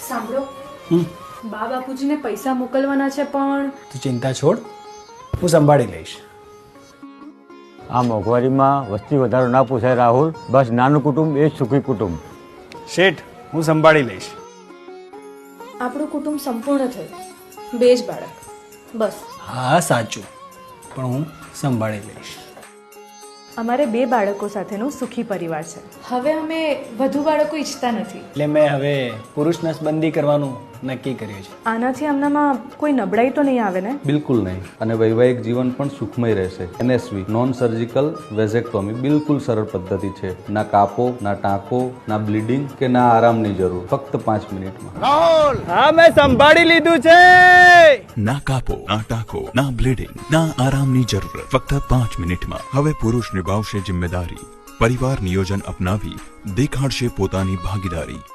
સાંભળો, બા બાપુજીને પૈસા મોકલવાના છે પણ તું ચિંતા છોડ, હું સંભાળી લઈશ. આ મોંઘવારીમાં વસ્તી વધારો ના પૂછાય રાહુલ. બસ નાનું કુટુંબ એ જ સુખી કુટુંબ. શેઠ, હું સંભાળી લઈશ. આપણું કુટુંબ સંપૂર્ણ થયું, 2 જ બાળક, બસ. હા સાચું, પણ હું સંભાળી લઈશ. અમારે 2 બાળકો સાથેનું સુખી પરિવાર છે. હવે અમે વધુ બાળકો ઈચ્છતા નથી. એટલે મેં હવે પુરુષ નસબંધી કરવાનું નક્કી કર્યું છે. આનાથી આમનામાં કોઈ નબળાઈ તો નહીં આવે ને? બિલકુલ નહીં. અને વૈવાહિક જીવન પણ સુખમય રહેશે. NSV નોન સર્જિકલ વેઝેક્ટોમી બિલકુલ સરળ પદ્ધતિ છે. ના કાપો, ના ટાંકો, ના બ્લીડિંગ કે ના આરામની જરૂર. ફક્ત 5 મિનિટમાં. હા, મેં સંભાળી લીધું છે. ના કાપો, ના ટાંકો, ના બ્લીડિંગ, ના આરામની જરૂરત. ફક્ત 5 મિનિટમાં. હવે પુરુષ નિભાવશે જિમ્મેદારી. પરિવાર નિયોજન અપનાવી દેખાડશે પોતાની ભાગીદારી.